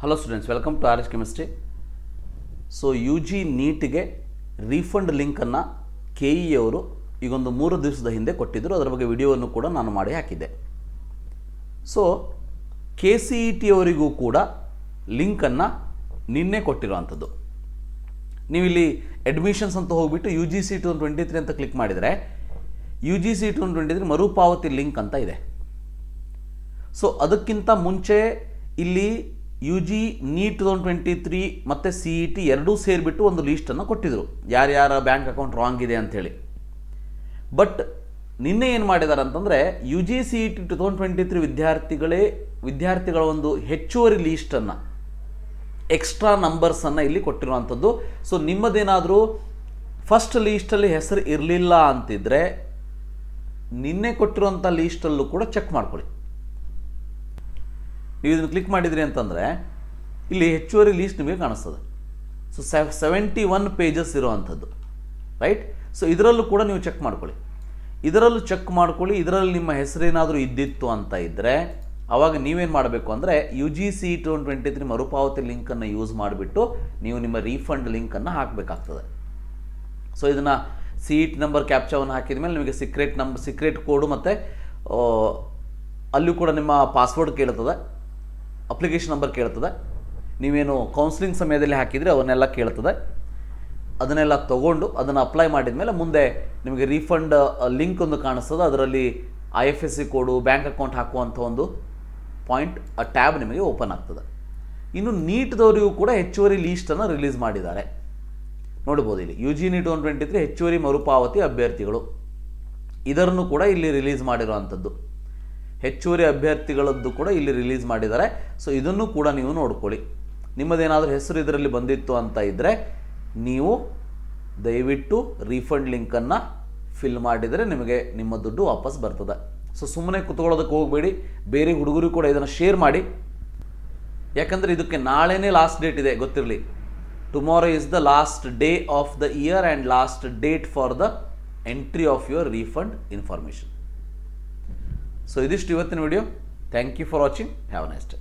Hello students, welcome to R S chemistry. So U G ನೀಟ್ಗೆ refund ಲಿಂಕನ್ನು K E ಅವರು ಈಗೊಂದು 3 ದಿವಸದ ಹಿಂದೆ ಕೊಟ್ಟಿದ್ದರು. ಅದರ ಬಗ್ಗೆ ವಿಡಿಯೋವನ್ನು ಕೂಡ ನಾನು ಮಾಡಿ ಹಾಕಿದ್ದೆ. So K C E T ಅವರಿಗೂ ಕೂಡ ಲಿಂಕನ್ನು ನಿನ್ನೆ ಕೊಟ್ಟಿರುವಂಥದ್ದು. ನೀವಿಲ್ಲಿ ಅಡ್ಮಿಷನ್ಸ್ ಅಂತ ಹೋಗಿಬಿಟ್ಟು ಯು ಜಿ ಸಿ 2023 ಅಂತ ಕ್ಲಿಕ್ ಮಾಡಿದರೆ ಯು ಜಿ ಸಿ 2023 ಮರುಪಾವತಿ ಲಿಂಕ್ ಅಂತ ಇದೆ. ಸೊ ಅದಕ್ಕಿಂತ ಮುಂಚೆ ಇಲ್ಲಿ ಯು ಜಿ ನೀಟ್ 2023 ಮತ್ತು ಸಿ ಇ ಟಿ ಎರಡೂ ಸೇರಿಬಿಟ್ಟು ಒಂದು ಲೀಸ್ಟನ್ನು ಕೊಟ್ಟಿದ್ದರು, ಯಾರ್ಯಾರ ಬ್ಯಾಂಕ್ ಅಕೌಂಟ್ ರಾಂಗ್ ಇದೆ ಅಂಥೇಳಿ. ಬಟ್ ನಿನ್ನೆ ಏನು ಮಾಡಿದ್ದಾರೆ ಅಂತಂದರೆ U G C E T 2023 ವಿದ್ಯಾರ್ಥಿಗಳ ಒಂದು ಹೆಚ್ಚುವರಿ ಲೀಸ್ಟನ್ನು, ಎಕ್ಸ್ಟ್ರಾ ನಂಬರ್ಸನ್ನು ಇಲ್ಲಿ ಕೊಟ್ಟಿರುವಂಥದ್ದು. ಸೊ ನಿಮ್ಮದೇನಾದರೂ ಫಸ್ಟ್ ಲೀಸ್ಟಲ್ಲಿ ಹೆಸರು ಇರಲಿಲ್ಲ ಅಂತಿದ್ರೆ ನಿನ್ನೆ ಕೊಟ್ಟಿರುವಂಥ ಲೀಸ್ಟಲ್ಲೂ ಕೂಡ ಚೆಕ್ ಮಾಡ್ಕೊಳ್ಳಿ. ನೀವು ಇದನ್ನು ಕ್ಲಿಕ್ ಮಾಡಿದ್ರಿ ಅಂತಂದರೆ ಇಲ್ಲಿ ಹೆಚ್ಚುವರಿ ಲೀಸ್ಟ್ ನಿಮಗೆ ಕಾಣಿಸ್ತದೆ. ಸೊ 71 ಪೇಜಸ್ ಇರುವಂಥದ್ದು, ರೈಟ್. ಸೊ ಇದರಲ್ಲೂ ಕೂಡ ನೀವು ಚೆಕ್ ಮಾಡ್ಕೊಳ್ಳಿ. ಇದರಲ್ಲಿ ನಿಮ್ಮ ಹೆಸರೇನಾದರೂ ಇದ್ದಿತ್ತು ಅಂತ ಇದ್ದರೆ ಆವಾಗ ನೀವೇನು ಮಾಡಬೇಕು ಅಂದರೆ ಯು ಜಿ ಸಿ 2023 ಮರುಪಾವತಿ ಲಿಂಕನ್ನು ಯೂಸ್ ಮಾಡಿಬಿಟ್ಟು ನೀವು ನಿಮ್ಮ ರೀಫಂಡ್ ಲಿಂಕನ್ನು ಹಾಕಬೇಕಾಗ್ತದೆ. ಸೊ ಇದನ್ನು ಸಿ ಇ ಟಿ ನಂಬರ್ ಕ್ಯಾಪ್ಚಾವನ್ನು ಹಾಕಿದ ಮೇಲೆ ನಿಮಗೆ ಸೀಕ್ರೆಟ್ ಕೋಡು ಮತ್ತು ಅಲ್ಲೂ ಕೂಡ ನಿಮ್ಮ ಪಾಸ್ವರ್ಡ್ ಕೇಳ್ತದೆ, ಅಪ್ಲಿಕೇಶನ್ ನಂಬರ್ ಕೇಳ್ತದೆ. ನೀವೇನು ಕೌನ್ಸಿಲಿಂಗ್ ಸಮಯದಲ್ಲಿ ಹಾಕಿದರೆ ಅವನ್ನೆಲ್ಲ ಕೇಳ್ತದೆ. ಅದನ್ನೆಲ್ಲ ತೊಗೊಂಡು ಅದನ್ನು ಅಪ್ಲೈ ಮಾಡಿದ ಮೇಲೆ ಮುಂದೆ ನಿಮಗೆ ರೀಫಂಡ್ ಲಿಂಕ್ ಒಂದು ಕಾಣಿಸ್ತದೆ. ಅದರಲ್ಲಿ IFSC ಕೋಡು, ಬ್ಯಾಂಕ್ ಅಕೌಂಟ್ ಹಾಕುವಂಥ ಒಂದು ಪಾಯಿಂಟ್, ಆ ಟ್ಯಾಬ್ ನಿಮಗೆ ಓಪನ್ ಆಗ್ತದೆ. ಇನ್ನು ನೀಟ್ದವರಿಗೂ ಕೂಡ ಹೆಚ್ಚುವರಿ ಲೀಸ್ಟನ್ನು ರಿಲೀಸ್ ಮಾಡಿದ್ದಾರೆ. ನೋಡ್ಬೋದು ಇಲ್ಲಿ ಯು ಜಿ ನೀಟ್ 2023 ಹೆಚ್ಚುವರಿ ಮರುಪಾವತಿ ಅಭ್ಯರ್ಥಿಗಳು, ಇದನ್ನು ಕೂಡ ಇಲ್ಲಿ ರಿಲೀಸ್ ಮಾಡಿರುವಂಥದ್ದು. ಹೆಚ್ಚುವರಿ ಅಭ್ಯರ್ಥಿಗಳದ್ದು ಕೂಡ ಇಲ್ಲಿ ರಿಲೀಸ್ ಮಾಡಿದ್ದಾರೆ. ಸೊ ಇದನ್ನು ಕೂಡ ನೀವು ನೋಡ್ಕೊಳ್ಳಿ. ನಿಮ್ಮದೇನಾದರೂ ಹೆಸರು ಇದರಲ್ಲಿ ಬಂದಿತ್ತು ಅಂತ ಇದ್ದರೆ ನೀವು ದಯವಿಟ್ಟು ರೀಫಂಡ್ ಲಿಂಕನ್ನು ಫಿಲ್ ಮಾಡಿದರೆ ನಿಮಗೆ ನಿಮ್ಮ ದುಡ್ಡು ವಾಪಸ್ ಬರ್ತದೆ. ಸೊ ಸುಮ್ಮನೆ ಕುತ್ಕೊಳ್ಳೋದಕ್ಕೆ ಹೋಗಬೇಡಿ, ಬೇರೆ ಹುಡುಗರು ಕೂಡ ಇದನ್ನು ಶೇರ್ ಮಾಡಿ. ಯಾಕಂದರೆ ಇದಕ್ಕೆ ನಾಳೆನೇ ಲಾಸ್ಟ್ ಡೇಟ್ ಇದೆ, ಗೊತ್ತಿರಲಿ. Tomorrow is the last day of the year and last date for the entry of your refund information. So ಇದಿಷ್ಟು ಇವತ್ತಿನ video. Thank you for watching. Have a nice day.